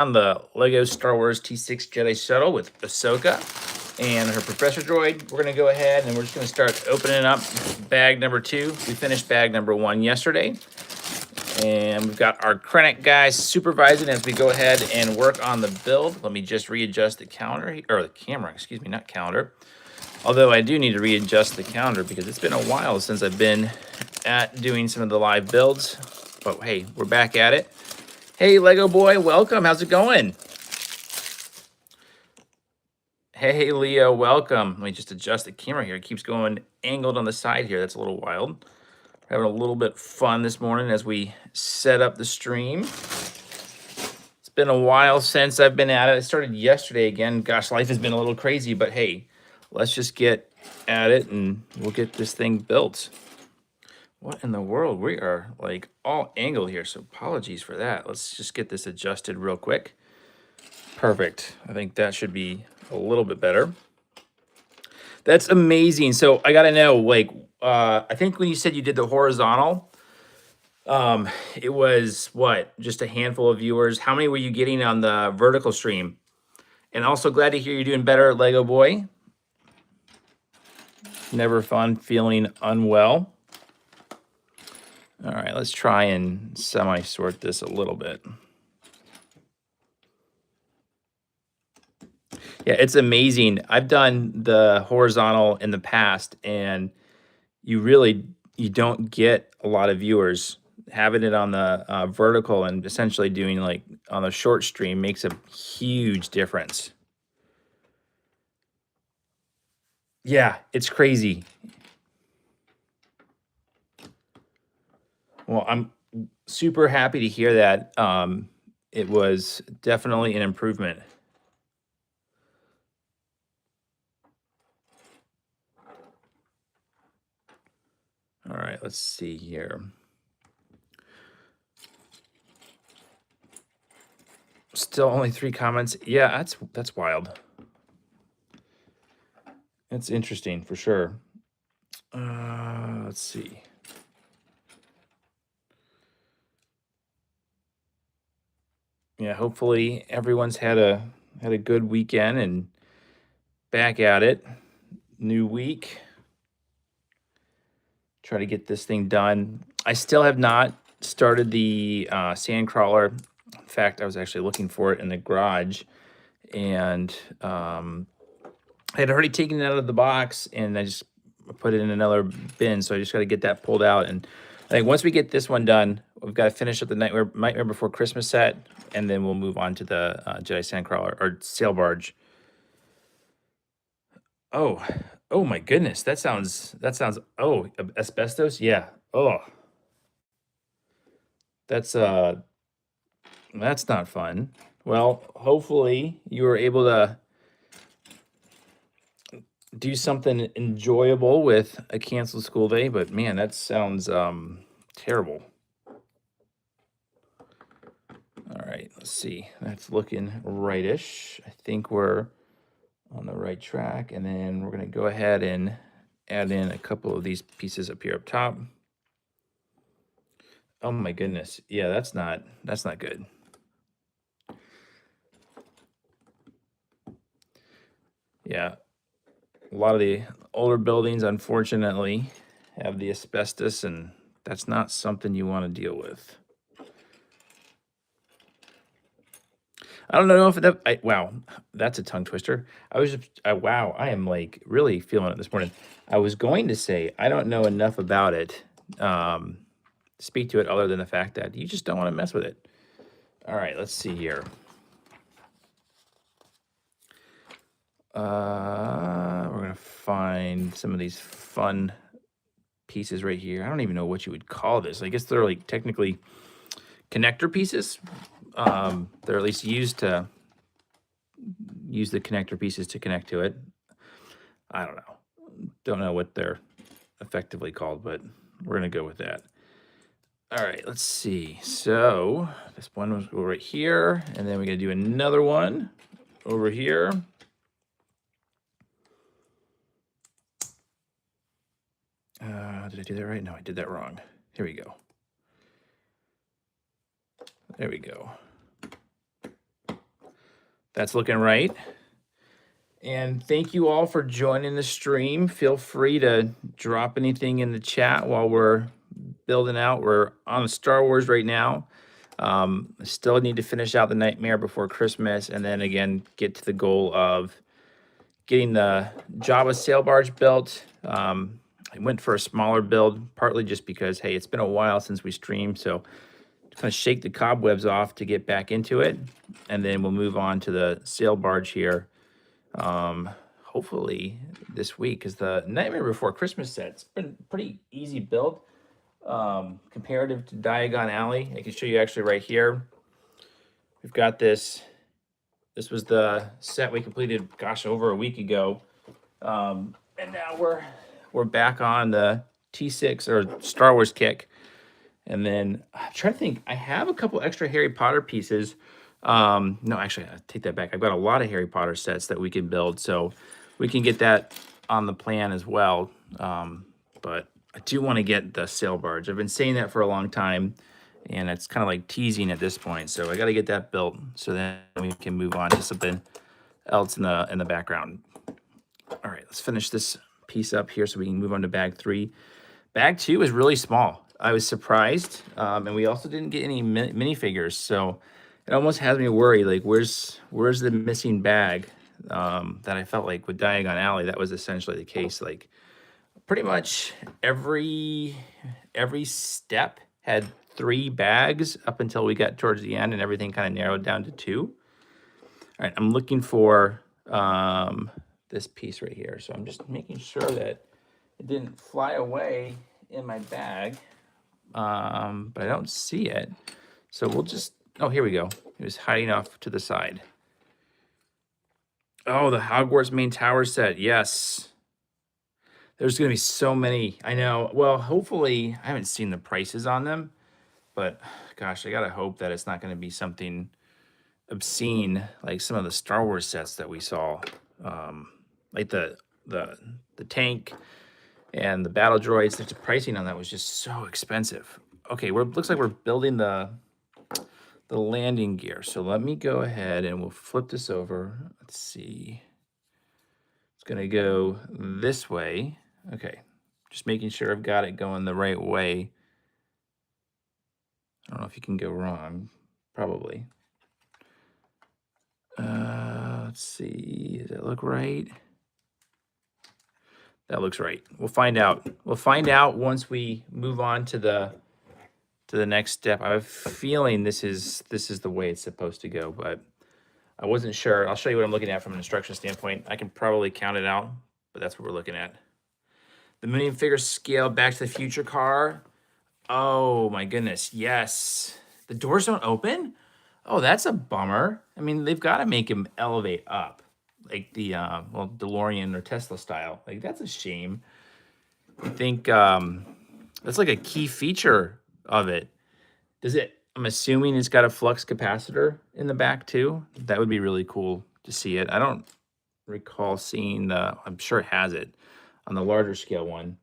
On the Lego Star Wars T6 Jedi Shuttle with Ahsoka and her Professor Droid. We're going to go ahead and we're just going to start opening up bag number 2. We finished bag number 1 yesterday. And we've got our Krennic guys supervising as we go ahead and work on the build. Let me just readjust the calendar, or the camera, excuse me, not calendar. Although I do need to readjust the calendar because it's been a while since I've been at doing some of the live builds. But hey, we're back at it. Hey, Lego boy, welcome. How's it going? Hey, Leo, welcome. Let me just adjust the camera here. It keeps going angled on the side here. That's a little wild. We're having a little bit fun this morning as we set up the stream. It's been a while since I've been at it. I started yesterday again. Gosh, life has been a little crazy, but hey, let's just get at it and we'll get this thing built. What in the world? We are like all angled here, so apologies for that. Let's just get this adjusted real quick. Perfect. I think that should be a little bit better. That's amazing. So I gotta know, like, I think when you said you did the horizontal, it was what, just a handful of viewers. How many were you getting on the vertical stream? And also glad to hear you're doing better, Lego boy. Never fun feeling unwell. All right, let's try and semi-sort this a little bit. Yeah, it's amazing. I've done the horizontal in the past, and you don't get a lot of viewers. Having it on the vertical and essentially doing like on the short stream makes a huge difference. Yeah, it's crazy. Well, I'm super happy to hear that. It was definitely an improvement. All right, let's see here. Still only 3 comments. Yeah, that's wild. It's interesting for sure. Let's see. Yeah, hopefully everyone's had a good weekend and back at it. New week. Try to get this thing done. I still have not started the sand crawler. In fact, I was actually looking for it in the garage, and I had already taken it out of the box, and I just put it in another bin. So I just got to get that pulled out. And I think once we get this one done, we've got to finish up the Nightmare Before Christmas set, and then we'll move on to the Jedi Sandcrawler or Sail Barge. Oh, oh my goodness, that sounds. Oh, asbestos. Yeah. Oh, that's not fun. Well, hopefully you were able to do something enjoyable with a canceled school day. But man, that sounds terrible. All right, let's see. That's looking rightish. I think we're on the right track. And then we're going to go ahead and add in a couple of these pieces up here up top. Oh my goodness. Yeah, that's not good. Yeah. A lot of the older buildings, unfortunately, have the asbestos, and that's not something you want to deal with. I don't know if that. Wow, that's a tongue twister. Wow, I am like really feeling it this morning. I was going to say I don't know enough about it, speak to it other than the fact that you just don't want to mess with it. All right, let's see here. We're gonna find some of these fun pieces right here. I don't even know what you would call this. I guess they're like technically connector pieces. They're at least used to use the connector pieces to connect to it. I don't know. Don't know what they're effectively called, but we're gonna go with that. All right, let's see. So this one was over right here, and then we're gonna do another one over here. Did I do that right? No, I did that wrong. Here we go. There we go. That's looking right. And thank you all for joining the stream. Feel free to drop anything in the chat while we're building out. We're on Star Wars right now. Still need to finish out the Nightmare Before Christmas, and then again get to the goal of getting the Java sail barge built. I went for a smaller build, partly just because, hey, it's been a while since we streamed, so kind of shake the cobwebs off to get back into it, and then we'll move on to the sail barge here. Hopefully this week, because the Nightmare Before Christmas set's been pretty easy build, comparative to Diagon Alley. I can show you actually right here. We've got this. This was the set we completed, gosh, over a week ago, and now we're back on the T6 or Star Wars kick. And then I'm trying to think. I have a couple extra Harry Potter pieces. No, actually, I take that back. I've got a lot of Harry Potter sets that we can build, so we can get that on the plan as well. But I do want to get the sail barge. I've been saying that for a long time, and it's kind of like teasing at this point. So I got to get that built, so then we can move on to something else in the background. All right, let's finish this piece up here so we can move on to bag 3. Bag 2 is really small. I was surprised, and we also didn't get any minifigures, so it almost has me worried. Like, where's the missing bag? That I felt like with Diagon Alley, that was essentially the case. Like, pretty much every step had 3 bags up until we got towards the end, and everything kind of narrowed down to 2. All right, I'm looking for this piece right here, so I'm just making sure that it didn't fly away in my bag, but I don't see it. So we'll just, oh, here we go. It was hiding off to the side. Oh, the Hogwarts main tower set. Yes. There's going to be so many. I know. Well, hopefully, I haven't seen the prices on them, but gosh, I got to hope that it's not going to be something obscene like some of the Star Wars sets that we saw. Like the tank and the battle droids. The pricing on that was just so expensive. Okay, looks like we're building the landing gear. So let me go ahead and we'll flip this over. Let's see. It's gonna go this way. Okay, just making sure I've got it going the right way. I don't know if you can go wrong. Probably. Let's see. Does that look right? That looks right. We'll find out. We'll find out once we move on to the next step. I have a feeling this is the way it's supposed to go, but I wasn't sure. I'll show you what I'm looking at from an instruction standpoint. I can probably count it out, but that's what we're looking at. The minifigure scale Back to the Future car. Oh my goodness, yes. The doors don't open? Oh, that's a bummer. I mean, they've got to make him elevate up, like the well, DeLorean or Tesla style. Like, that's a shame. I think that's like a key feature of it. Does it? I'm assuming it's got a flux capacitor in the back too. That would be really cool to see it. I don't recall seeing the. I'm sure it has it on the larger scale one.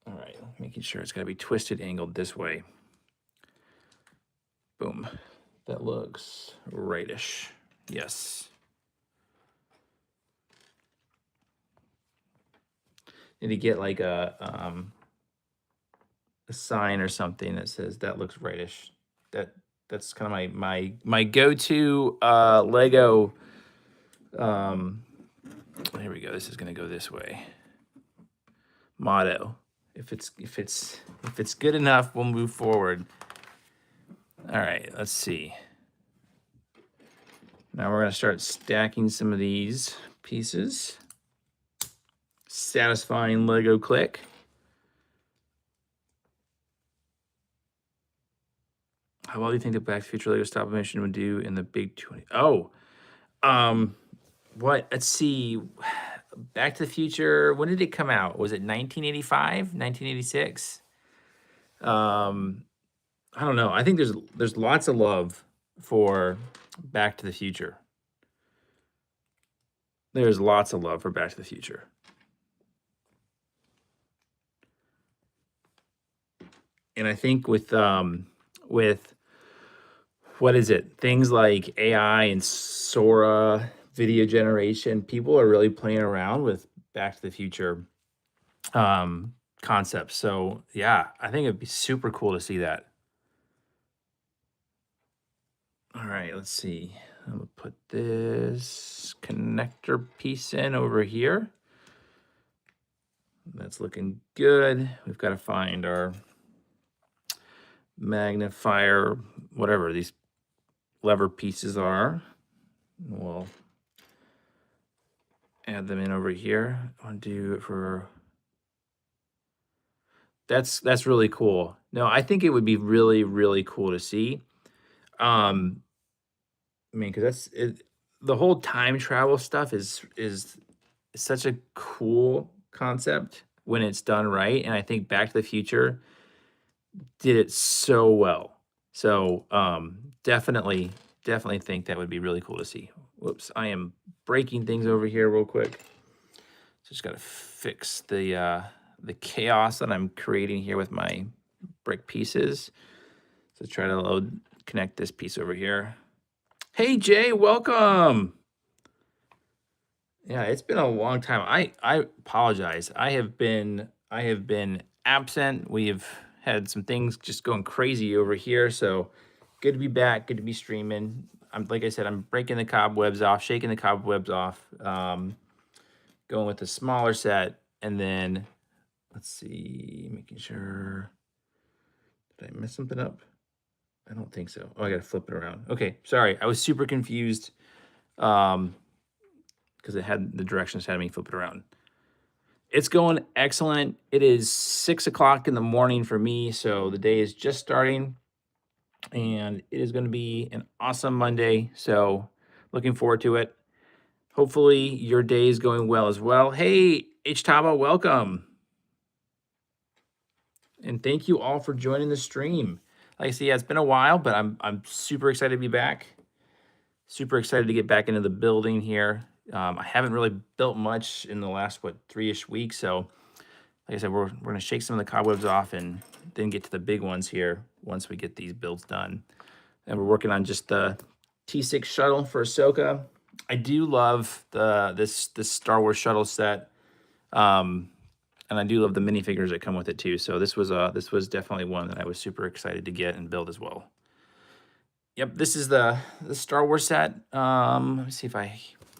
All right, making sure it's got to be twisted, angled this way. Boom. That looks rightish. Yes. Need to get like a sign or something that says that looks rightish. That's kind of my go-to Lego. Here we go. This is gonna go this way. Motto. If it's good enough, we'll move forward. All right, let's see. Now we're gonna start stacking some of these pieces. Satisfying Lego click. How well do you think the Back to the Future Lego stop motion would do in the big 20? Oh, what? Let's see. Back to the Future. When did it come out? Was it 1985, 1986? I don't know. I think there's lots of love for Back to the Future. There's lots of love for Back to the Future. And I think with what is it? Things like AI and Sora video generation. People are really playing around with Back to the Future concepts. So yeah, I think it'd be super cool to see that. All right, let's see. I'm gonna put this connector piece in over here. That's looking good. We've got to find our magnifier, whatever these lever pieces are. We'll add them in over here. I want to do it for that's really cool. No, I think it would be really, really cool to see. Um, I mean, because that's it, the whole time travel stuff is such a cool concept when it's done right, and I think Back to the Future did it so well. So definitely think that would be really cool to see. Whoops, I am breaking things over here real quick. Just got to fix the chaos that I'm creating here with my brick pieces. So try to connect this piece over here. Hey Jay, welcome. Yeah, it's been a long time. I apologize. I have been absent. We've had some things just going crazy over here. So good to be back. Good to be streaming. I'm like I said, I'm breaking the cobwebs off, shaking the cobwebs off. Going with a smaller set, and then let's see, making sure. Did I mess something up? I don't think so. Oh, I gotta flip it around. Okay, sorry. I was super confused. Because it had the directions had me flip it around. It's going excellent. It is 6 o'clock in the morning for me, so the day is just starting, and it is going to be an awesome Monday. So looking forward to it. Hopefully your day is going well as well. Hey, H Taba, welcome, and thank you all for joining the stream. Like I say, yeah, it's been a while, but I'm super excited to be back. Super excited to get back into the building here. I haven't really built much in the last, 3-ish weeks. So like I said, we're going to shake some of the cobwebs off and then get to the big ones here once we get these builds done. And we're working on just the T6 shuttle for Ahsoka. I do love this Star Wars shuttle set. And I do love the minifigures that come with it too. So this was definitely one that I was super excited to get and build as well. Yep, this is the Star Wars set. Let me see if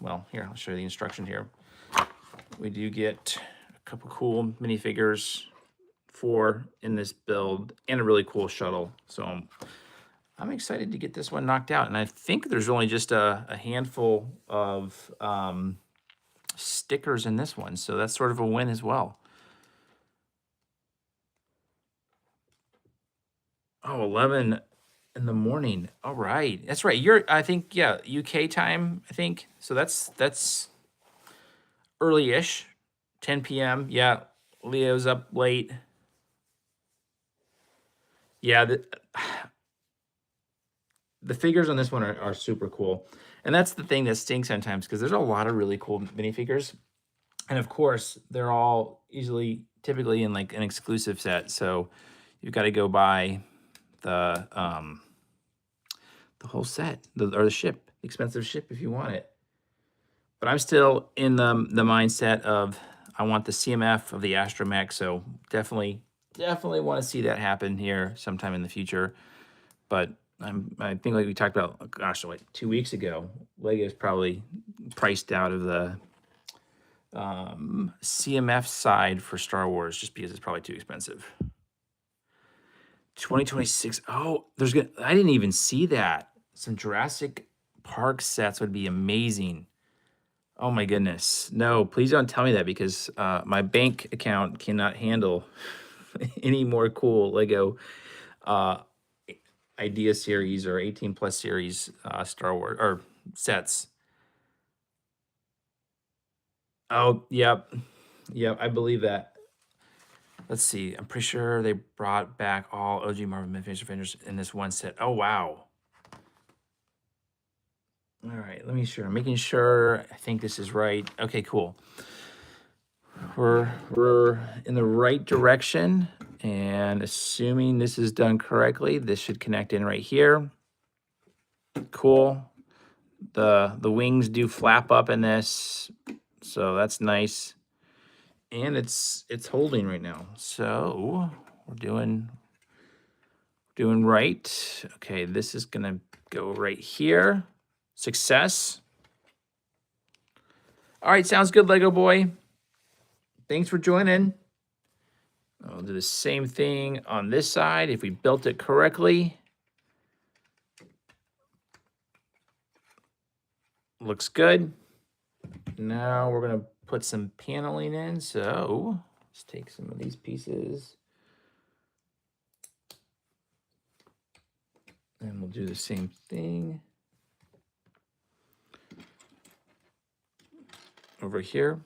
well, here, I'll show you the instruction here. We do get a couple cool minifigures in this build and a really cool shuttle. So I'm excited to get this one knocked out. And I think there's only just a handful of stickers in this one. So that's sort of a win as well. Oh, 11 in the morning. All right. That's right. I think, yeah, UK time, I think. So that's early-ish, 10 p.m. Yeah, Leo's up late. Yeah, the figures on this one are super cool. And that's the thing that stinks sometimes because there's a lot of really cool minifigures. And of course, they're all typically in like an exclusive set. So you've got to go buy the whole set, or the ship, expensive ship if you want it. But I'm still in the mindset of I want the CMF of the Astromech, so definitely want to see that happen here sometime in the future. But I think like we talked about, gosh, like 2 weeks ago, Lego's probably priced out of the CMF side for Star Wars just because it's probably too expensive. 2026. Oh, I didn't even see that. Some Jurassic Park sets would be amazing. Oh my goodness. No, please don't tell me that because my bank account cannot handle any more cool Lego Idea series or 18 plus series Star Wars or sets. Oh, yep. Yep, I believe that. Let's see. I'm pretty sure they brought back all OG Marvel Minifigs Avengers in this one set. Oh, wow. All right, let me sure. I'm making sure. I think this is right. Okay, cool. We're in the right direction, and assuming this is done correctly, this should connect in right here. cool. The wings do flap up in this, so that's nice. And it's holding right now. So we're doing right. Okay, this is gonna go right here. Success. All right, sounds good, Lego boy. Thanks for joining. I'll do the same thing on this side if we built it correctly. Looks good. Now we're gonna put some paneling in. So let's take some of these pieces. And we'll do the same thing over here.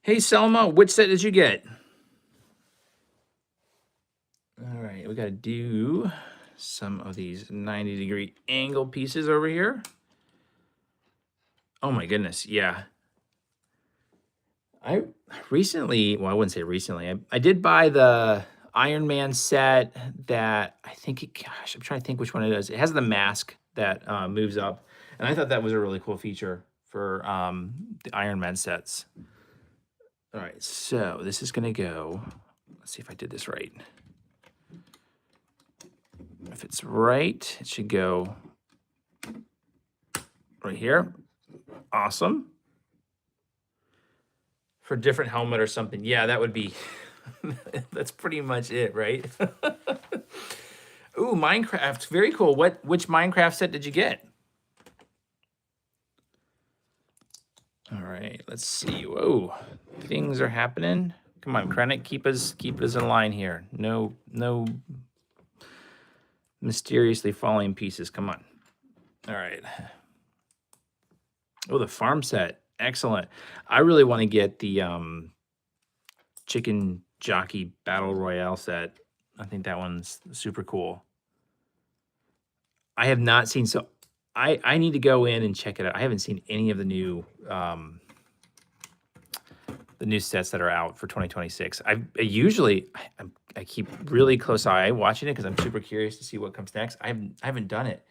Hey, Selma, which set did you get? All right, we got to do some of these 90-degree angle pieces over here. Oh my goodness, yeah. I recently, well, I wouldn't say recently, I did buy the Iron Man set that I think, gosh, I'm trying to think which one it is. It has the mask that moves up, and I thought that was a really cool feature for the Iron Man sets. All right, so this is gonna go, let's see if I did this right. If it's right, it should go right here. Awesome. For a different helmet or something. Yeah, that would be, that's pretty much it, right? Ooh, Minecraft, very cool. Which Minecraft set did you get? All right, let's see. Whoa, things are happening. Come on, Krennic, keep us in line here. No mysteriously falling pieces. Come on. All right. Oh, the farm set. Excellent. I really want to get the Chicken Jockey Battle Royale set. I think that one's super cool. I have not seen, so I need to go in and check it out. I haven't seen any of the new sets that are out for 2026. I keep really close eye watching it because I'm super curious to see what comes next. I haven't done it.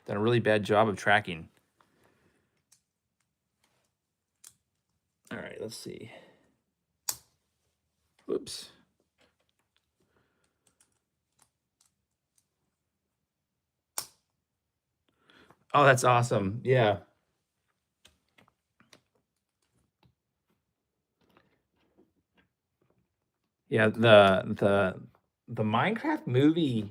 Done a really bad job of tracking. All right, let's see. Whoops. Oh, that's awesome. Yeah. Yeah, the Minecraft movie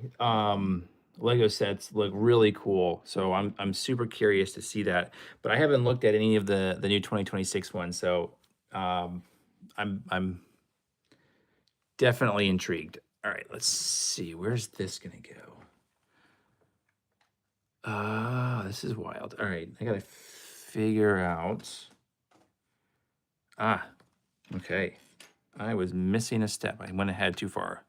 Lego sets look really cool. So I'm super curious to see that. But I haven't looked at any of the new 2026 ones, so I'm definitely intrigued. All right, let's see. Where's this gonna go? This is wild. All right, I gotta figure out. Ah, okay. I was missing a step. I went ahead too far.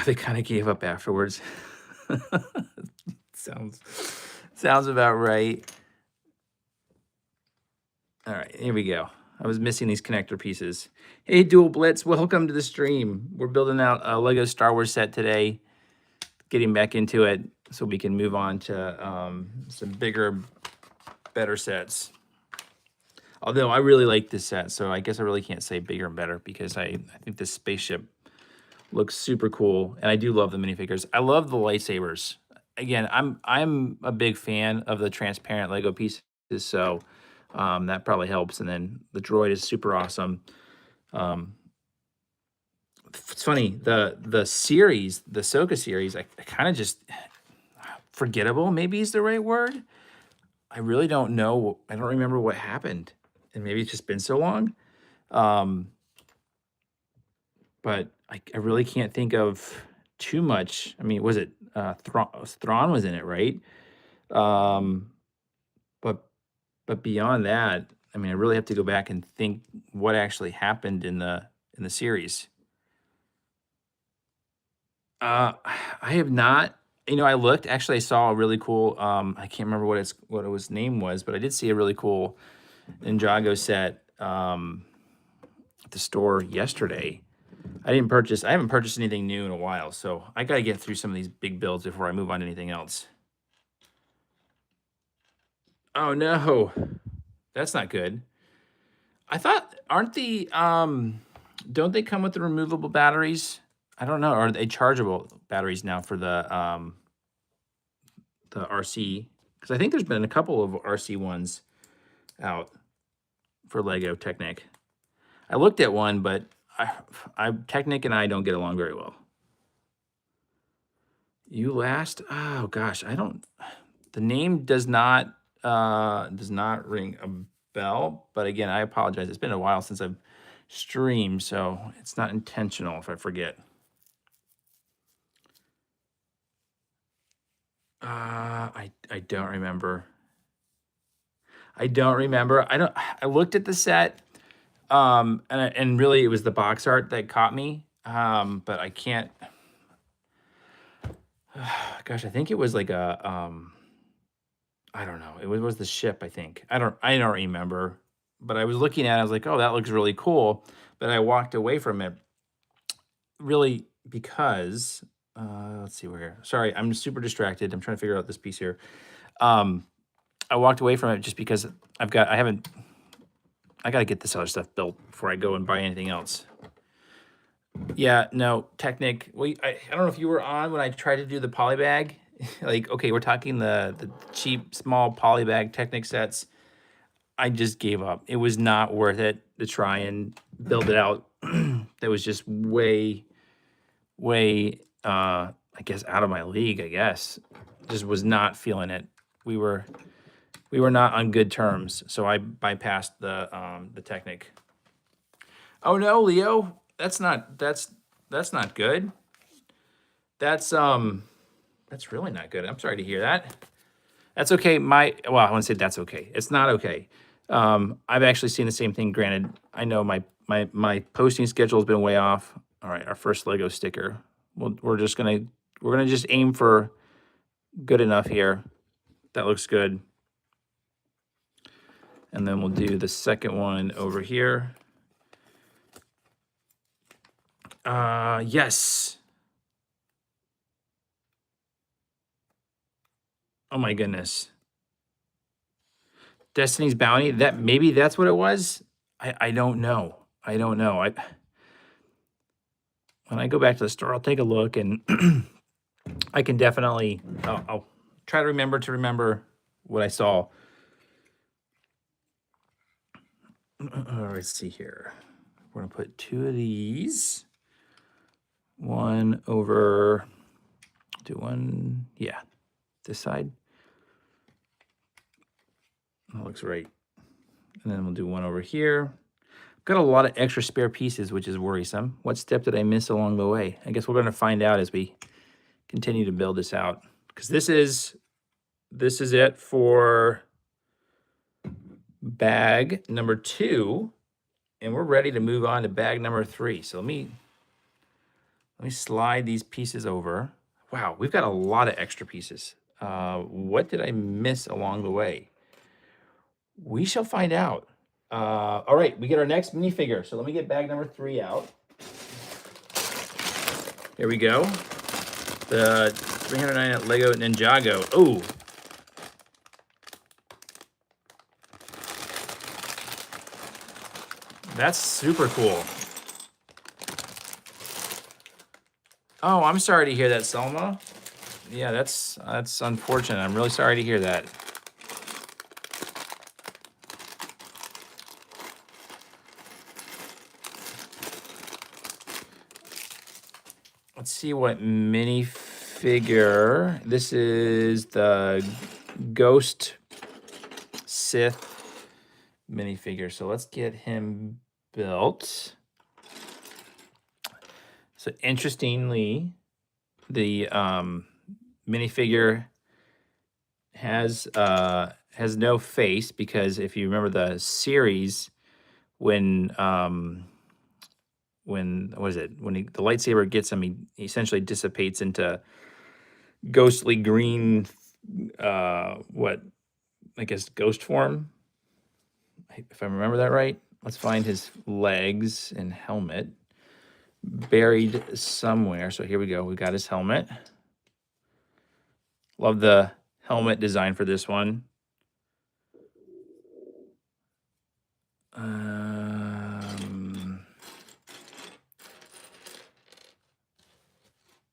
They kind of gave up afterwards. Sounds about right. All right, here we go. I was missing these connector pieces. Hey, Dual Blitz, welcome to the stream. We're building out a Lego Star Wars set today, getting back into it so we can move on to some bigger, better sets. Although I really like this set, so I guess I really can't say bigger and better because I think this spaceship looks super cool, and I do love the minifigures. I love the lightsabers. Again, I'm a big fan of the transparent Lego pieces, so that probably helps. And then the droid is super awesome. It's funny, the series, the Ahsoka series, I kind of just forgettable. Maybe is the right word. I really don't know. I don't remember what happened, and maybe it's just been so long. But I really can't think of too much. I mean, was it Thrawn was in it, right? But beyond that, I mean, I really have to go back and think what actually happened in the series. I have not. You know, I looked. Actually, I saw a really cool. I can't remember what it was name was, but I did see a really cool Ninjago set at the store yesterday. I haven't purchased anything new in a while, so I gotta get through some of these big builds before I move on to anything else. Oh no, that's not good. I thought, don't they come with the removable batteries? I don't know. Are they chargeable batteries now for the RC? Because I think there's been a couple of RC ones out for Lego Technic. I looked at one, but Technic and I don't get along very well. You last? Oh gosh, I don't. The name does not ring a bell. But again, I apologize. It's been a while since I've streamed, so it's not intentional if I forget. I don't remember. I don't remember. I looked at the set, and really it was the box art that caught me. But I can't. Gosh, I think it was like I don't know. It was the ship, I think. I don't remember. But I was looking at it, I was like, oh, that looks really cool. But I walked away from it really because let's see where here. Sorry, I'm super distracted. I'm trying to figure out this piece here. I walked away from it just because I got to get this other stuff built before I go and buy anything else. Yeah, no, Technic. Well, I don't know if you were on when I tried to do the polybag. Like, okay, we're talking the cheap, small polybag Technic sets. I just gave up. It was not worth it to try and build it out. That was just way, I guess, out of my league, I guess. Just was not feeling it. We were not on good terms, so I bypassed the Technic. Oh no, Leo, that's not good. That's really not good. I'm sorry to hear that. That's okay. I want to say that's okay. It's not okay. I've actually seen the same thing. Granted, I know my posting schedule has been way off. All right, our first Lego sticker. We're gonna just aim for good enough here. That looks good. And then we'll do the second one over here. Yes. Oh my goodness. Destiny's Bounty. Maybe that's what it was. I don't know. I don't know. When I go back to the store, I'll take a look, and I can definitely. I'll try to remember what I saw. Let's see here. We're gonna put two of these. One over. Do one. Yeah, this side. That looks right. And then we'll do one over here. Got a lot of extra spare pieces, which is worrisome. What step did I miss along the way? I guess we're going to find out as we continue to build this out. Because this is it for bag number 2. And we're ready to move on to bag number 3. So let me slide these pieces over. Wow, we've got a lot of extra pieces. What did I miss along the way? We shall find out. All right, we get our next minifigure. So let me get bag number 3 out. Here we go. The 309 Lego Ninjago. Oh. That's super cool. Oh, I'm sorry to hear that, Selma. Yeah, that's unfortunate. I'm really sorry to hear that. Let's see what minifigure. This is the Ghost Sith minifigure. So let's get him built. So interestingly, the minifigure has no face, because if you remember the series, when what is it? When the lightsaber gets him, he essentially dissipates into ghostly green, what I guess ghost form, if I remember that right. Let's find his legs and helmet. buried somewhere. So here we go. We got his helmet. Love the helmet design for this one.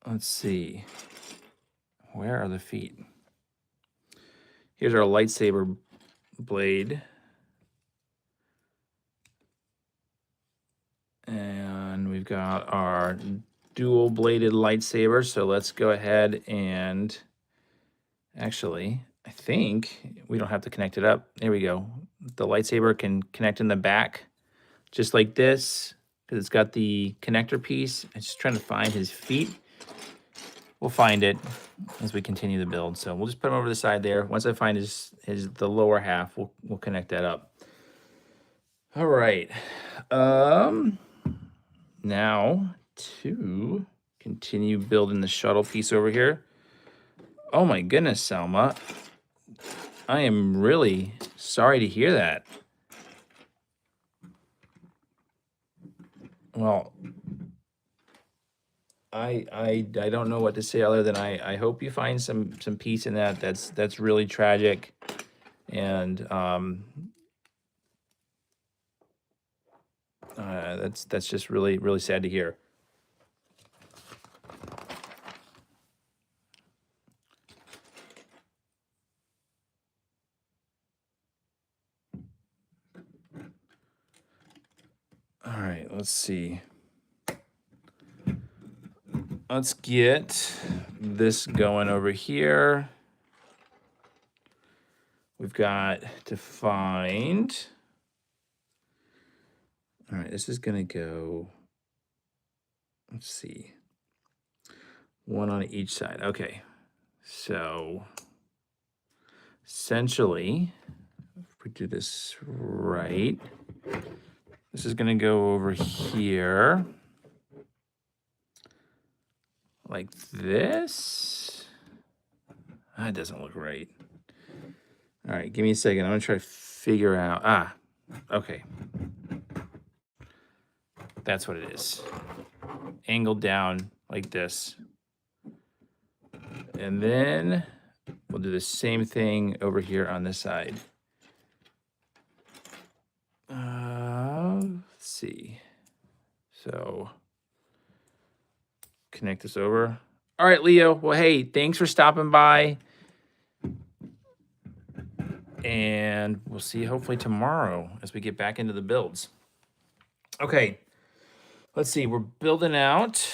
Let's see. Where are the feet? Here's our lightsaber blade. And we've got our dual bladed lightsaber. So let's go ahead and actually, I think we don't have to connect it up. There we go. The lightsaber can connect in the back just like this because it's got the connector piece. I'm just trying to find his feet. We'll find it as we continue the build. So we'll just put him over the side there. Once I find the lower half, we'll connect that up. All right. Now to continue building the shuttle piece over here. Oh my goodness, Selma. I am really sorry to hear that. Well, I don't know what to say other than I hope you find some peace in that. That's really tragic. And that's just really, really sad to hear. All right, let's see. Let's get this going over here. We've got to find. All right, this is gonna go. Let's see. One on each side. Okay. So essentially, if we do this right, this is going to go over here like this. That doesn't look right. All right, give me a second. I'm going to try to figure out. Okay. That's what it is. Angled down like this. And then we'll do the same thing over here on this side. Let's see. So connect this over. All right, Leo. Well, hey, thanks for stopping by. And we'll see you hopefully tomorrow as we get back into the builds. Okay. Let's see. We're building out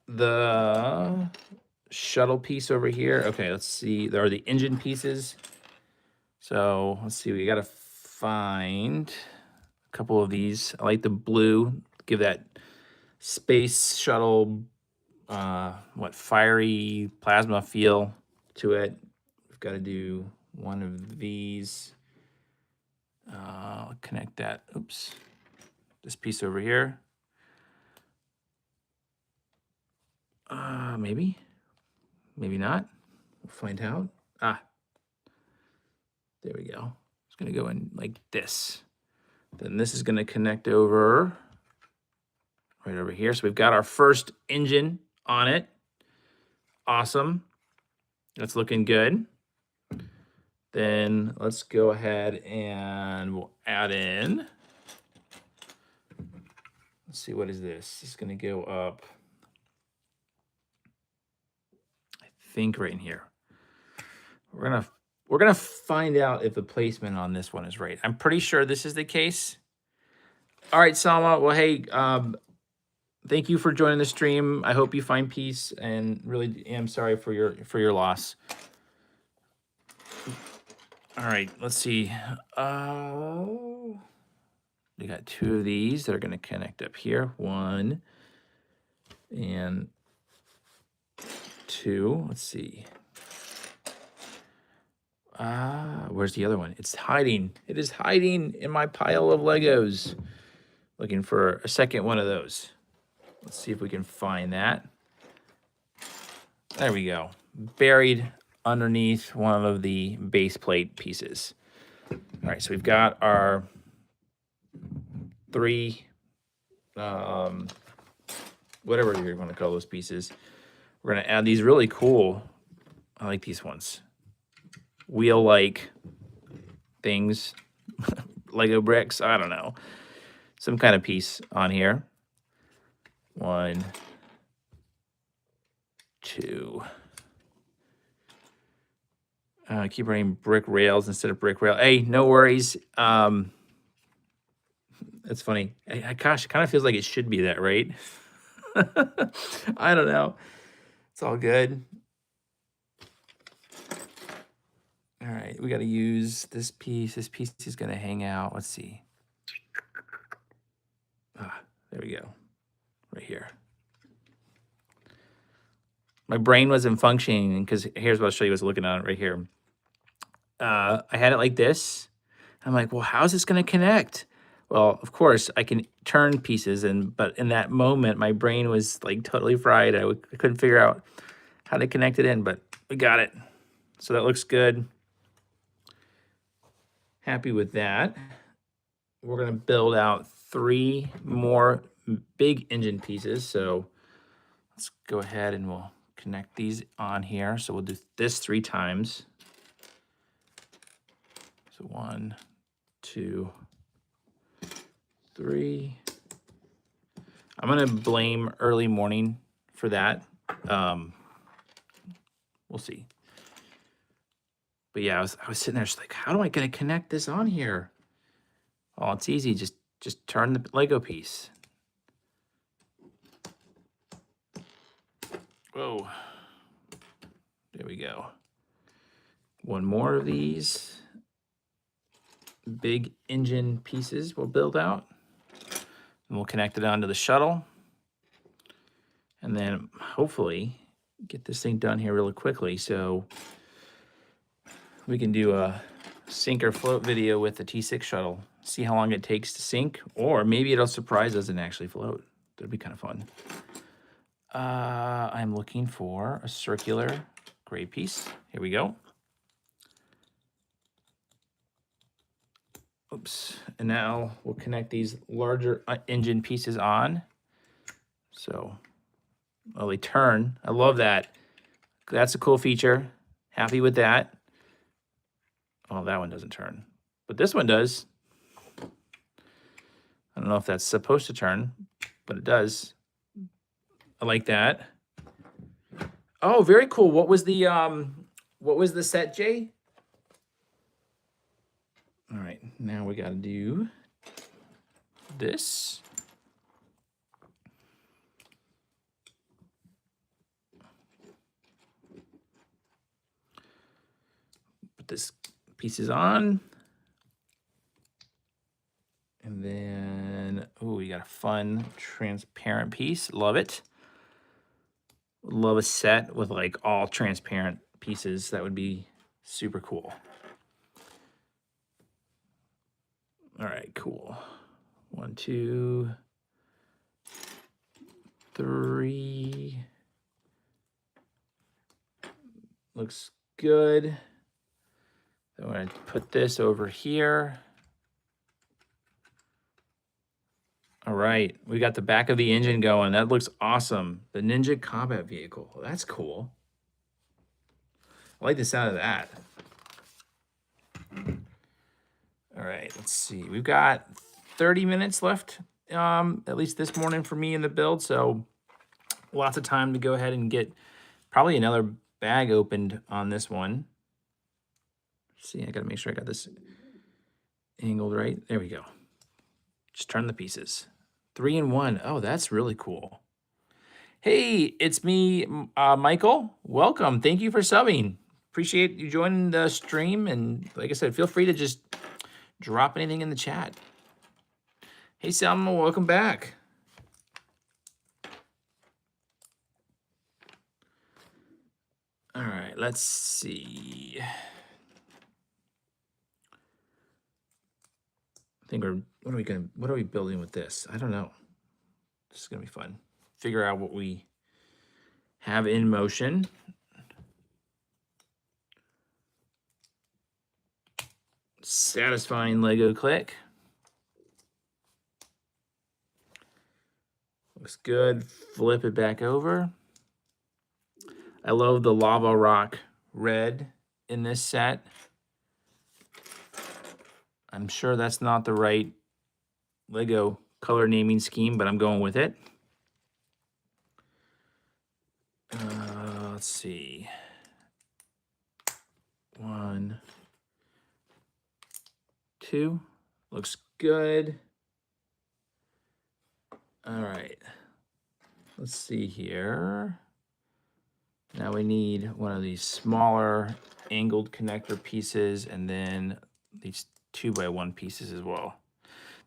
the shuttle piece over here. Okay, let's see. There are the engine pieces. So let's see. We got to find a couple of these. I like the blue. Give that space shuttle, fiery plasma feel to it. We've got to do one of these. Connect that. Oops. This piece over here. Maybe. Maybe not. We'll find out. There we go. It's going to go in like this. Then this is going to connect over right over here. So we've got our first engine on it. Awesome. That's looking good. Then let's go ahead and we'll add in. Let's see, what is this? This is going to go up, I think, right in here. We're gonna find out if the placement on this one is right. I'm pretty sure this is the case. All right, Salma. Well, hey, thank you for joining the stream. I hope you find peace, and really am sorry for your loss. All right, let's see. We got two of these that are gonna connect up here. One and two. Let's see. Where's the other one? It's hiding. It is hiding in my pile of Legos. Looking for a second one of those. Let's see if we can find that. There we go. Buried underneath one of the base plate pieces. All right, so we've got our three whatever you want to call those pieces. We're going to add these really cool, I like these ones, wheel-like things, Lego bricks, I don't know, some kind of piece on here. 1, 2. I keep writing BrickRails instead of BrickRail. Hey, no worries. That's funny. Gosh, it kind of feels like it should be that, right? I don't know. It's all good. All right, we got to use this piece. This piece is going to hang out. Let's see. There we go. Right here. My brain wasn't functioning because here's what I'll show you what's looking at it right here. I had it like this. I'm like, well, how's this going to connect? Well, of course, I can turn pieces, but in that moment, my brain was like totally fried. I couldn't figure out how to connect it in, but we got it. So that looks good. Happy with that. We're going to build out 3 more big engine pieces. So let's go ahead and we'll connect these on here. So we'll do this 3 times. So 1, 2, 3. I'm going to blame early morning for that. We'll see. But yeah, I was sitting there just like, how am I going to connect this on here? Oh, it's easy. Just turn the Lego piece. Whoa. There we go. 1 more of these big engine pieces we'll build out. And we'll connect it onto the shuttle. And then hopefully get this thing done here really quickly so we can do a sink or float video with the T6 shuttle. See how long it takes to sink, or maybe it'll surprise us and actually float. That'd be kind of fun. I'm looking for a circular gray piece. Here we go. Oops. And now we'll connect these larger engine pieces on. So, well, they turn. I love that. That's a cool feature. Happy with that. Oh, that one doesn't turn, but this one does. I don't know if that's supposed to turn, but it does. I like that. Oh, very cool. What was the set, Jay? All right, now we got to do this. Put this pieces on. And then, oh, we got a fun transparent piece. Love it. Love a set with like all transparent pieces. That would be super cool. All right, cool. 1, 2, 3. Looks good. I'm going to put this over here. All right, we got the back of the engine going. That looks awesome. The Ninja Combat Vehicle. Well, that's cool. I like the sound of that. All right, let's see. We've got 30 minutes left, at least this morning for me in the build. So lots of time to go ahead and get probably another bag opened on this one. Let's see, I got to make sure I got this angled right. There we go. Just turn the pieces. 3 in 1. Oh, that's really cool. Hey, it's me, Michael. Welcome. Thank you for subbing. Appreciate you joining the stream. And like I said, feel free to just drop anything in the chat. Hey, Selma, welcome back. All right, let's see. I think what are we building with this? I don't know. This is gonna be fun. Figure out what we have in motion. Satisfying Lego click. Looks good. Flip it back over. I love the lava rock red in this set. I'm sure that's not the right Lego color naming scheme, but I'm going with it. Let's see. 1, 2. Looks good. All right. Let's see here. Now we need one of these smaller angled connector pieces and then these 2x1 pieces as well.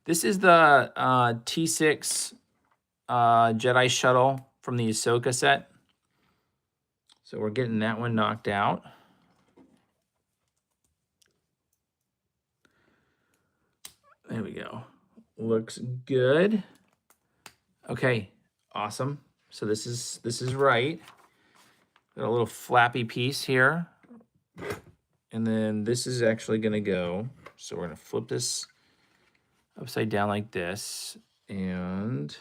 This is the T6 Jedi Shuttle from the Ahsoka set. So we're getting that one knocked out. There we go. Looks good. Okay, awesome. So this is right. Got a little flappy piece here. And then this is actually gonna go. So we're gonna flip this upside down like this. And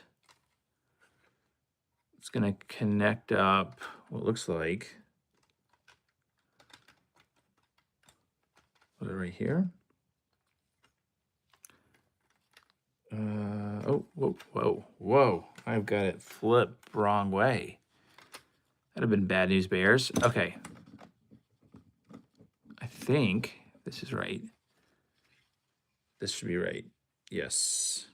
it's gonna connect up what looks like. Put it right here. Oh, whoa. I've got it flipped wrong way. That'd have been bad news bears. Okay. I think this is right. This should be right. Yes.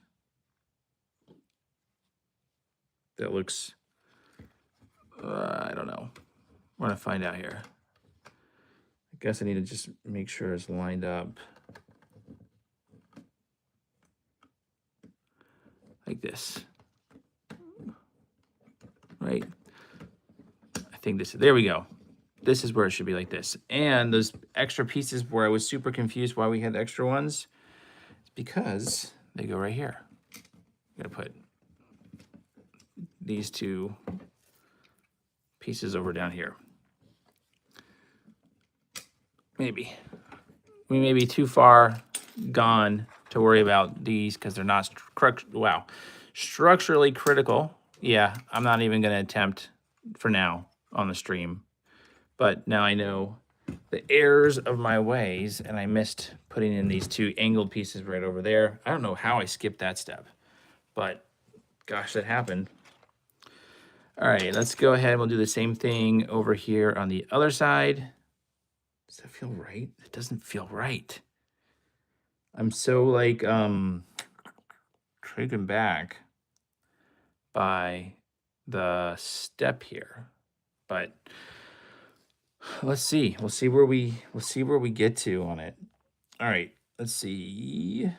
That looks, I don't know. We're gonna find out here. I guess I need to just make sure it's lined up. Like this. Right? I think this is, there we go. This is where it should be like this. And those extra pieces where I was super confused why we had extra ones, it's because they go right here. I'm gonna put these two pieces over down here. Maybe. We may be too far gone to worry about these because they're not structurally critical. Yeah, I'm not even going to attempt for now on the stream. But now I know the errors of my ways, and I missed putting in these two angled pieces right over there. I don't know how I skipped that step, but gosh, that happened. All right, let's go ahead and we'll do the same thing over here on the other side. Does that feel right? It doesn't feel right. I'm so like taken back by the step here. But let's see. We'll see where we get to on it. All right, let's see.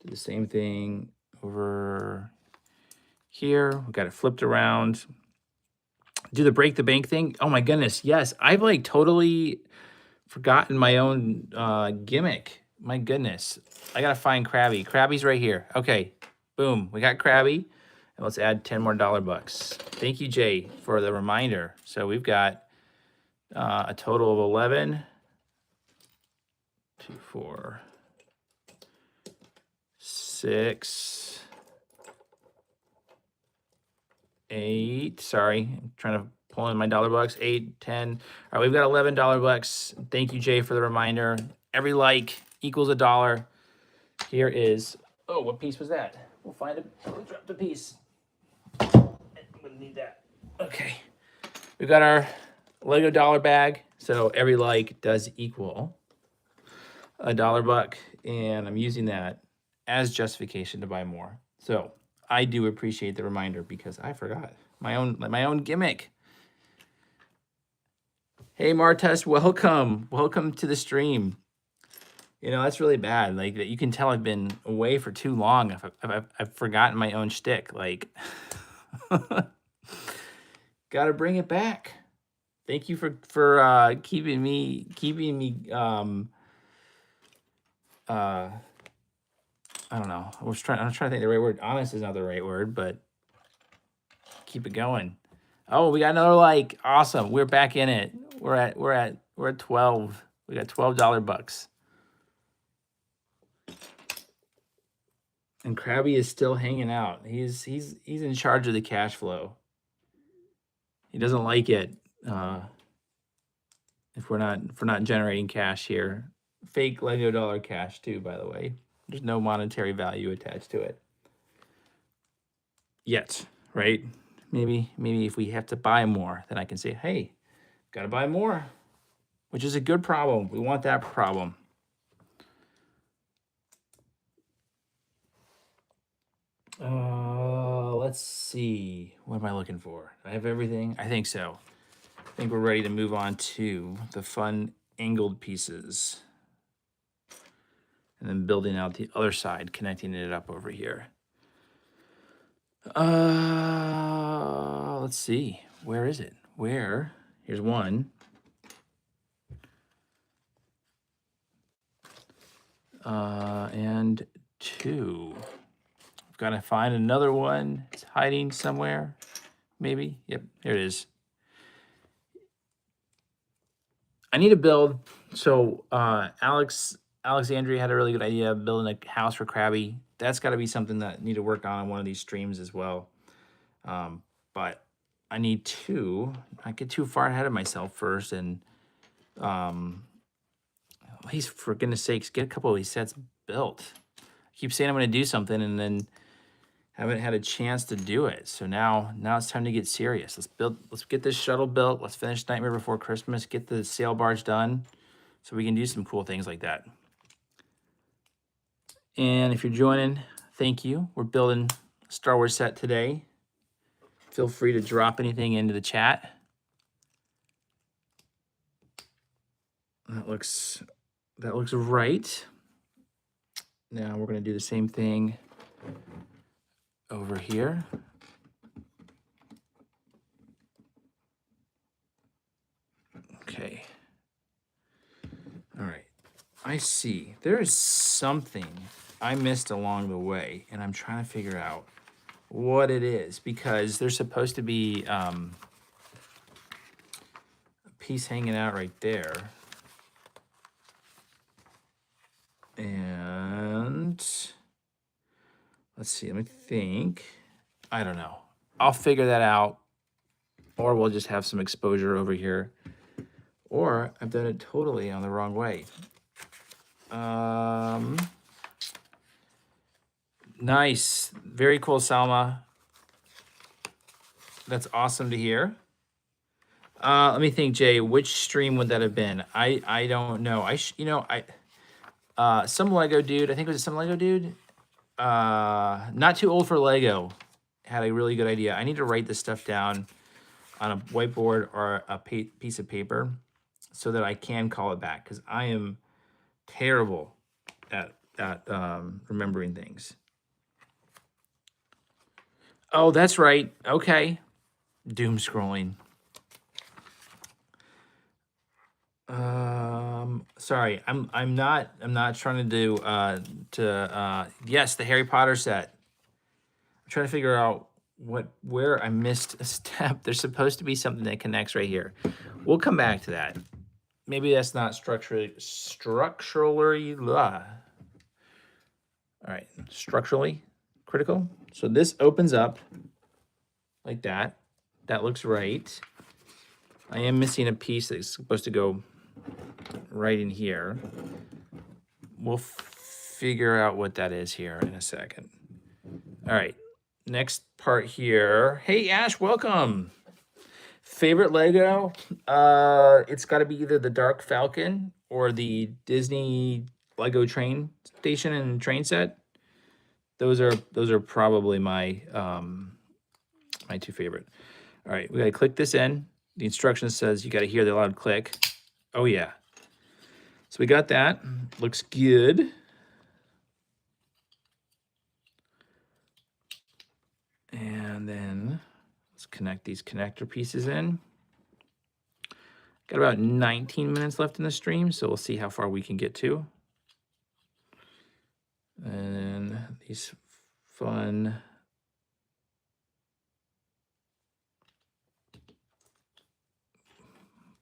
Do the same thing over here. We got it flipped around. Do the break the bank thing. Oh my goodness, yes. I've like totally forgotten my own gimmick. My goodness. I gotta find Krabby. Krabby's right here. Okay, boom. We got Krabby. And let's add 10 more dollar bucks. Thank you, Jay, for the reminder. So we've got a total of 11. 2, 4, 6, 8. Sorry, I'm trying to pull in my dollar bucks. 8, 10. All right, we've got 11 dollar bucks. Thank you, Jay, for the reminder. Every like equals $1. Here is, oh, what piece was that? We'll find it. We'll drop the piece. I'm gonna need that. Okay, we've got our Lego dollar bag. So every like does equal $1 and I'm using that as justification to buy more. So I do appreciate the reminder because I forgot my own gimmick. Hey Martes, welcome to the stream. You know, that's really bad. Like, you can tell I've been away for too long. I've forgotten my own shtick. Like, gotta bring it back. Thank you for keeping me I don't know. I'm trying to think the right word. Honest is not the right word, but keep it going. Oh, we got another like. Awesome. We're back in it. We're at 12. We got $12 bucks. And Krabby is still hanging out. He's in charge of the cash flow. He doesn't like it if we're not generating cash here. Fake Lego dollar cash too, by the way. There's no monetary value attached to it yet, right? Maybe if we have to buy more, then I can say, hey, gotta buy more, which is a good problem. We want that problem. Let's see. What am I looking for? I have everything. I think so. I think we're ready to move on to the fun angled pieces. And then building out the other side, connecting it up over here. Let's see. Where is it? Where? Here's one. And two. I've got to find another one. It's hiding somewhere. Maybe. Yep, here it is. I need to build. So Alexandria had a really good idea of building a house for Krabby. That's got to be something that I need to work on one of these streams as well. But I need to not get too far ahead of myself first, and at least for goodness sakes, get a couple of these sets built. I keep saying I'm going to do something, and then haven't had a chance to do it. So now it's time to get serious. Let's get this shuttle built. Let's finish Nightmare Before Christmas. Get the sail barge done, so we can do some cool things like that. And if you're joining, thank you. We're building a Star Wars set today. Feel free to drop anything into the chat. That looks right. Now we're going to do the same thing over here. Okay. All right. I see. There is something I missed along the way, and I'm trying to figure out what it is, because there's supposed to be a piece hanging out right there. And let's see, let me think. I don't know. I'll figure that out, or we'll just have some exposure over here, or I've done it totally on the wrong way. Nice. Very cool, Salma. That's awesome to hear. Let me think, Jay. Which stream would that have been? I don't know. Some Lego dude. I think it was some Lego dude. Not too old for Lego. Had a really good idea. I need to write this stuff down on a whiteboard or a piece of paper so that I can call it back, because I am terrible at remembering things. Oh, that's right. Okay. Doom scrolling. Sorry, I'm not trying to do yes, the Harry Potter set. I'm trying to figure out where I missed a step. There's supposed to be something that connects right here. We'll come back to that. Maybe that's not structurally all right, structurally critical. So this opens up like that. That looks right. I am missing a piece that's supposed to go right in here. We'll figure out what that is here in a second. All right, next part here. Hey, Ash, welcome. Favorite Lego? It's got to be either the Dark Falcon or the Disney Lego train station and train set. Those are probably my my two favorite. All right, we got to click this in. The instruction says you got to hear the loud click. Oh yeah. So we got that. Looks good. And then let's connect these connector pieces in. Got about 19 minutes left in the stream, so we'll see how far we can get to. And these fun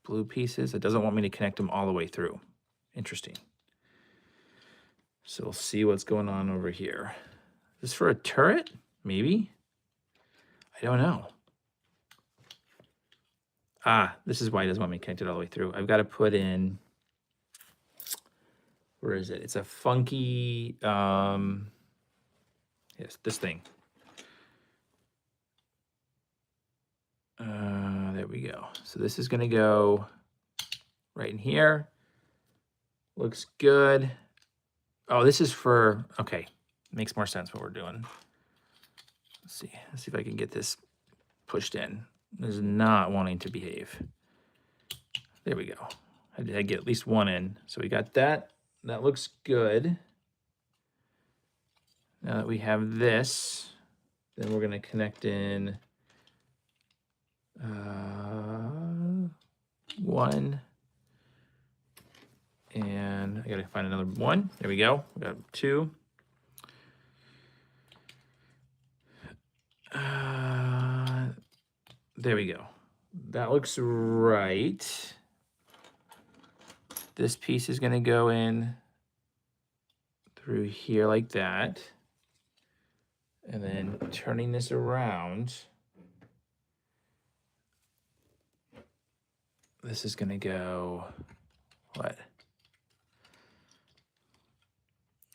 blue pieces. It doesn't want me to connect them all the way through. Interesting. So we'll see what's going on over here. Is this for a turret? Maybe. I don't know. Ah, this is why it doesn't want me connected all the way through. I've got to put in, where is it? It's a funky, yes, this thing. There we go. So this is going to go right in here. Looks good. Oh, this is for, okay. Makes more sense what we're doing. Let's see if I can get this pushed in. This is not wanting to behave. There we go. I did get at least one in. So we got that. That looks good. Now that we have this, then we're going to connect in one. And I got to find another one. There we go. We got two. There we go. That looks right. This piece is going to go in through here like that. And then turning this around, this is going to go, what?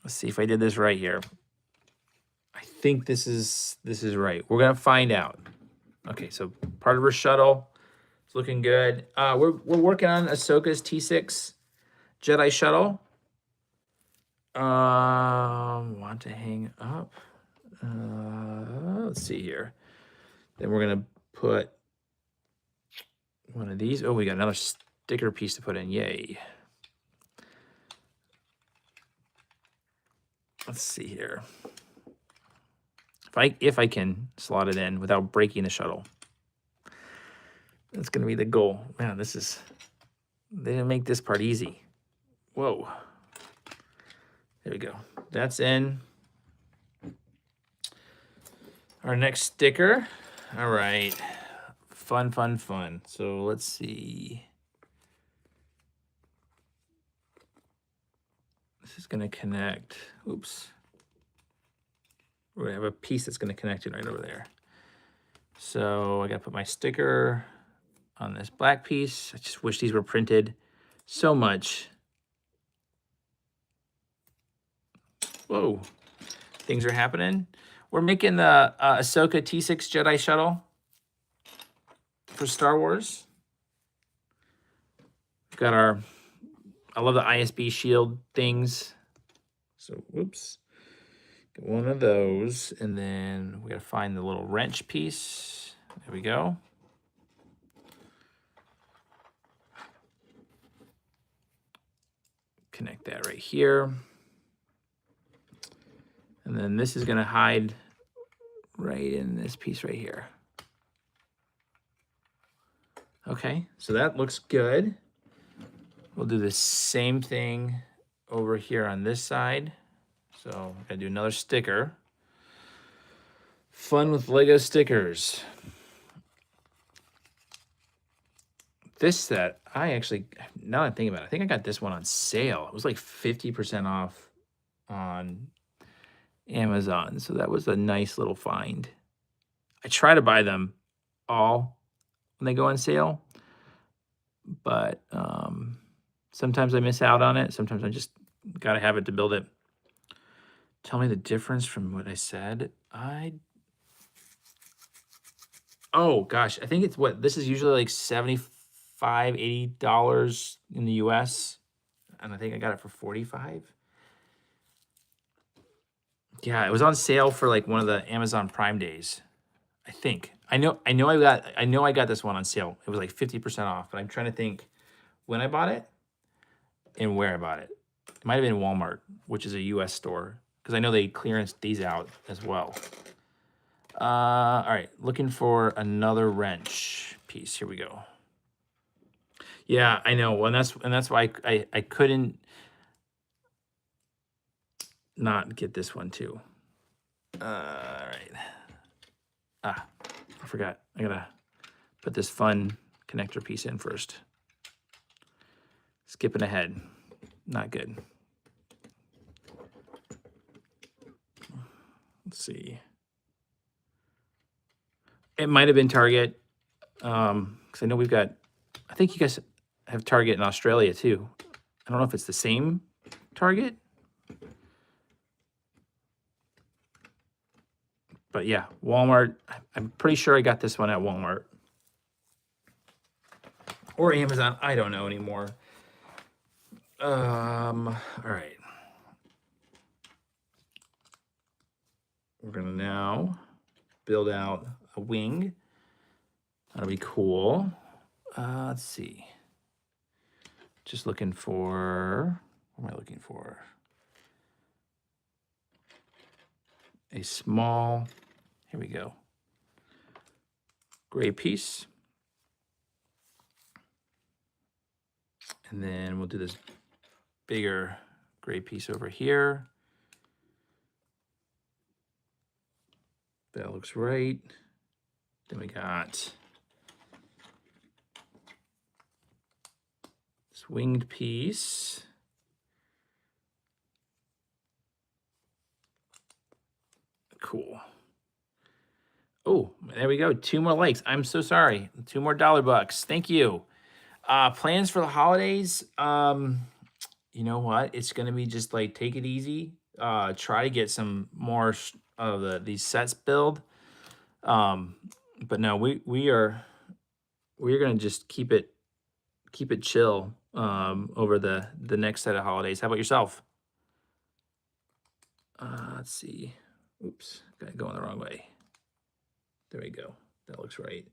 Let's see if I did this right here. I think this is right. We're going to find out. Okay, so part of her shuttle is looking good. We're working on Ahsoka's T6 Jedi shuttle. Want to hang up. Let's see here. Then we're gonna put one of these. Oh, we got another sticker piece to put in. Yay. Let's see here. If I can slot it in without breaking the shuttle. That's gonna be the goal. Man, they didn't make this part easy. Whoa. There we go. That's in. Our next sticker. All right. Fun. So let's see. This is going to connect. Oops. We're going to have a piece that's going to connect it right over there. So I got to put my sticker on this black piece. I just wish these were printed so much. Whoa. Things are happening. We're making the Ahsoka T6 Jedi shuttle for Star Wars. We've got I love the ISB shield things. So, whoops. Get one of those. And then we got to find the little wrench piece. There we go. Connect that right here. And then this is going to hide right in this piece right here. Okay, so that looks good. We'll do the same thing over here on this side. So I'm gonna do another sticker. Fun with Lego stickers. This set, now that I'm thinking about it, I think I got this one on sale. It was like 50% off on Amazon. So that was a nice little find. I try to buy them all when they go on sale, but sometimes I miss out on it. Sometimes I just got to have it to build it. Tell me the difference from what I said. Oh gosh, I think it's this is usually like $75, $80 in the US. And I think I got it for $45. Yeah, it was on sale for like one of the Amazon Prime days. I think. I know I got this one on sale. It was like 50% off, but I'm trying to think when I bought it and where I bought it. It might have been Walmart, which is a US store, because I know they clearance these out as well. All right, looking for another wrench piece. Here we go. Yeah, I know. Well, and that's why I couldn't not get this one too. All right. I forgot. I gotta put this fun connector piece in first. Skipping ahead. Not good. Let's see. It might have been Target, because I know we've got, I think you guys have Target in Australia too. I don't know if it's the same Target. But yeah, Walmart. I'm pretty sure I got this one at Walmart. Or Amazon. I don't know anymore. All right. We're going to now build out a wing. That'll be cool. Let's see. Just looking for, what am I looking for? A small, here we go. Gray piece. And then we'll do this bigger gray piece over here. That looks right. Then we got this winged piece. Cool. Oh, there we go. 2 more likes. I'm so sorry. 2 more dollar bucks. Thank you. Plans for the holidays. You know what? It's gonna be just like take it easy. Try to get some more of these sets build. But no, we're gonna just keep it chill over the next set of holidays. How about yourself? Let's see. Oops, got it going the wrong way. There we go. That looks right.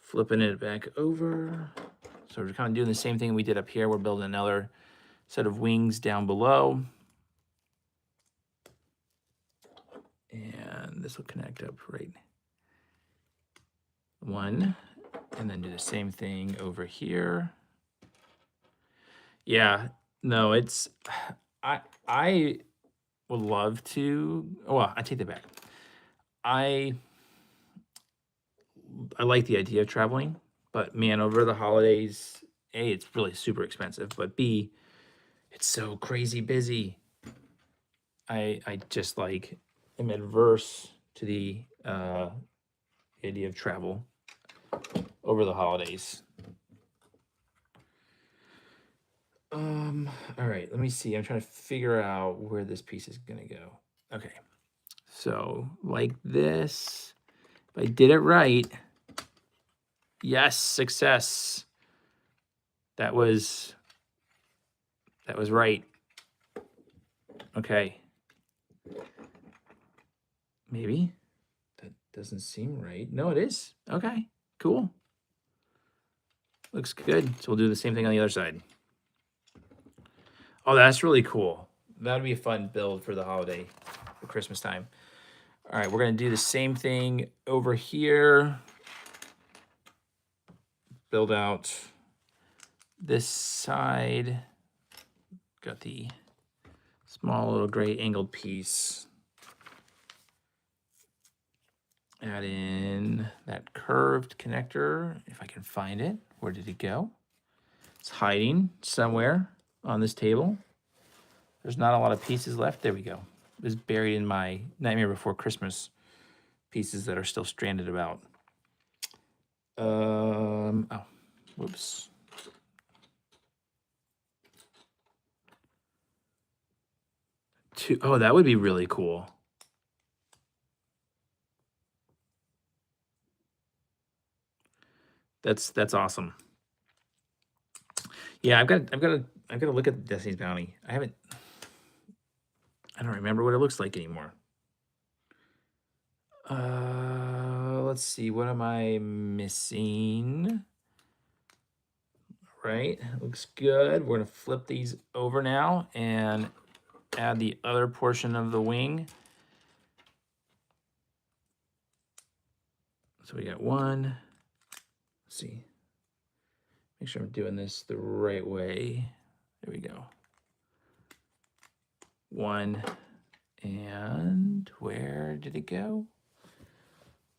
Flipping it back over. So we're kind of doing the same thing we did up here. We're building another set of wings down below. And this will connect up right. 1, and then do the same thing over here. Yeah, no, it's, I would love to, well, I take that back. I like the idea of traveling, but man, over the holidays, A, it's really super expensive, but B, it's so crazy busy. I just like am adverse to the idea of travel over the holidays. All right, let me see. I'm trying to figure out where this piece is gonna go. Okay, so like this, if I did it right, yes, success. That was right. Okay. Maybe that doesn't seem right. No, it is. Okay, cool. Looks good. So we'll do the same thing on the other side. Oh, that's really cool. That'd be a fun build for the holiday, for Christmas time. All right, we're gonna do the same thing over here. Build out this side. Got the small little gray angled piece. Add in that curved connector, if I can find it. Where did it go? It's hiding somewhere on this table. There's not a lot of pieces left. There we go. It was buried in my Nightmare Before Christmas pieces that are still stranded about. Oh, whoops. Oh, that would be really cool. That's awesome. Yeah, I've got to look at Destiny's Bounty. I don't remember what it looks like anymore. Let's see. What am I missing? Right, looks good. We're gonna flip these over now and add the other portion of the wing. So we got 1. Let's see. Make sure I'm doing this the right way. There we go. 1, and where did it go?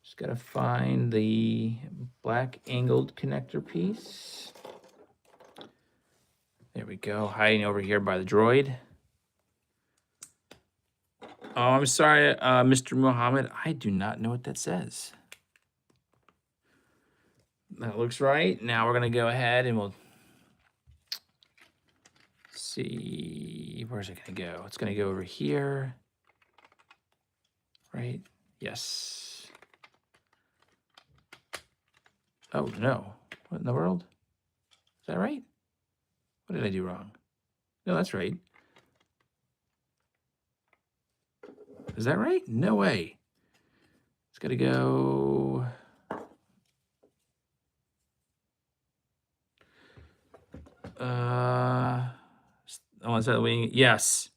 Just gotta find the black angled connector piece. There we go, hiding over here by the droid. Oh, I'm sorry, Mr. Muhammad. I do not know what that says. That looks right. Now we're gonna go ahead and we'll see, where's it gonna go? It's gonna go over here, right? Yes. Oh no, what in the world? Is that right? What did I do wrong? No, that's right. Is that right? No way. It's gotta go. Oh, is that wing? Yes.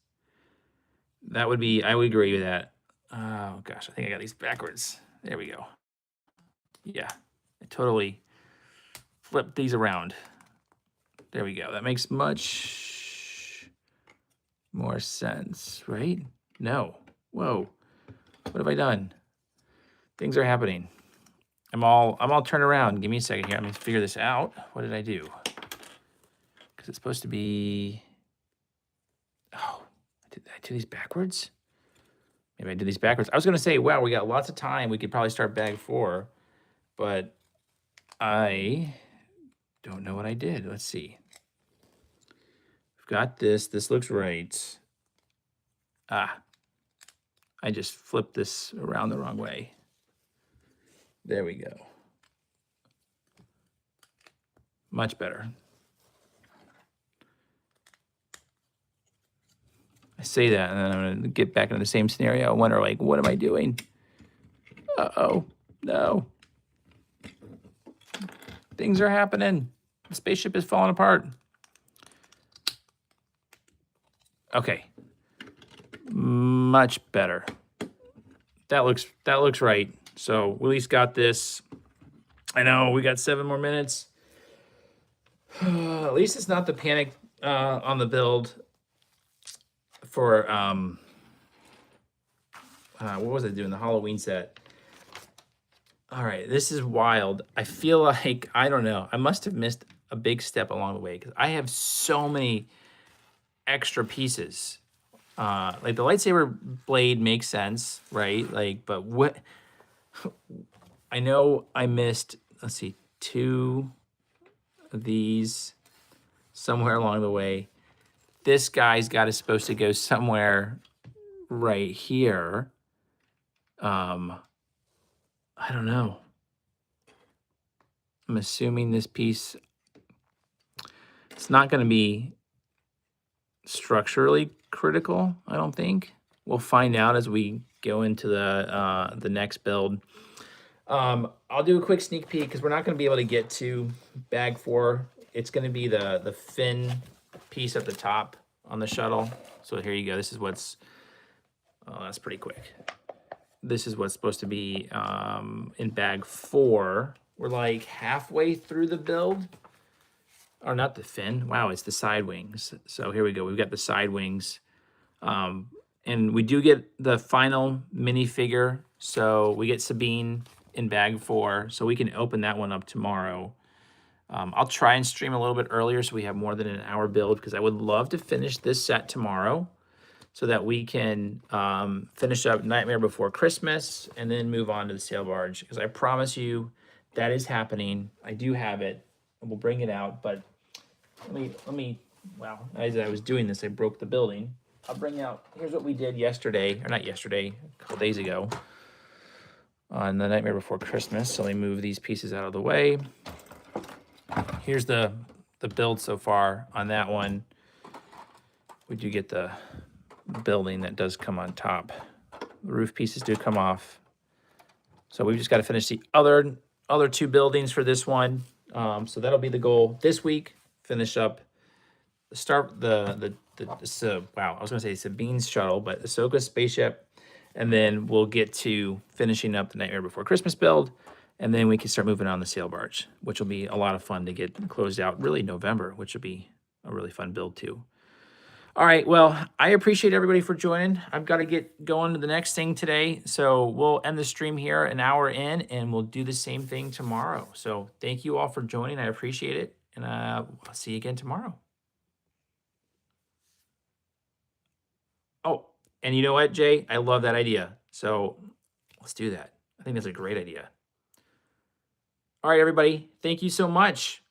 That would be, I would agree with that. Oh gosh, I think I got these backwards. There we go. Yeah, I totally flipped these around. There we go. That makes much more sense, right? No. Whoa. What have I done? Things are happening. I'm all turned around. Give me a second here. I'm gonna figure this out. What did I do? Because it's supposed to be. Oh, did I do these backwards? Maybe I did these backwards. I was gonna say, wow, we got lots of time. We could probably start bag 4, but I don't know what I did. Let's see. I've got this. This looks right. Ah, I just flipped this around the wrong way. There we go. Much better. I say that, and then I'm going to get back into the same scenario. I wonder, like, what am I doing? Uh-oh. No. Things are happening. The spaceship is falling apart. Okay. Much better. That looks right. So we at least got this. I know we got 7 more minutes. At least it's not the panic on the build for what was I doing? The Halloween set. All right, this is wild. I feel like, I don't know, I must have missed a big step along the way because I have so many extra pieces. Like the lightsaber blade makes sense, right? Like, but what? I know I missed, let's see, 2 of these somewhere along the way. This guy's supposed to go somewhere right here. I don't know. I'm assuming this piece, it's not going to be structurally critical, I don't think. We'll find out as we go into the next build. I'll do a quick sneak peek because we're not going to be able to get to bag 4. It's going to be the fin piece at the top on the shuttle. So here you go. This is what's, oh, that's pretty quick. This is what's supposed to be in bag 4. We're like halfway through the build. Or not the fin. Wow, it's the side wings. So here we go. We've got the side wings. And we do get the final minifigure. So we get Sabine in bag 4. So we can open that one up tomorrow. I'll try and stream a little bit earlier so we have more than an hour build because I would love to finish this set tomorrow so that we can finish up Nightmare Before Christmas and then move on to the sail barge. Because I promise you that is happening. I do have it. We'll bring it out, but let me, wow, as I was doing this, I broke the building. I'll bring out, here's what we did yesterday, or not yesterday, a couple days ago on the Nightmare Before Christmas. So let me move these pieces out of the way. Here's the build so far on that one. We do get the building that does come on top. The roof pieces do come off. So we've just got to finish the other 2 buildings for this one. So that'll be the goal this week. Finish up, start the wow, I was gonna say Sabine's shuttle, but Ahsoka's spaceship, and then we'll get to finishing up the Nightmare Before Christmas build, and then we can start moving on the sail barge, which will be a lot of fun to get closed out really November, which will be a really fun build too. All right, well, I appreciate everybody for joining. I've got to get going to the next thing today, so we'll end the stream here an hour in, and we'll do the same thing tomorrow. So thank you all for joining. I appreciate it, and I'll see you again tomorrow. Oh, And you know what, Jay? I love that idea. So let's do that. I think that's a great idea. All right, everybody. Thank you so much.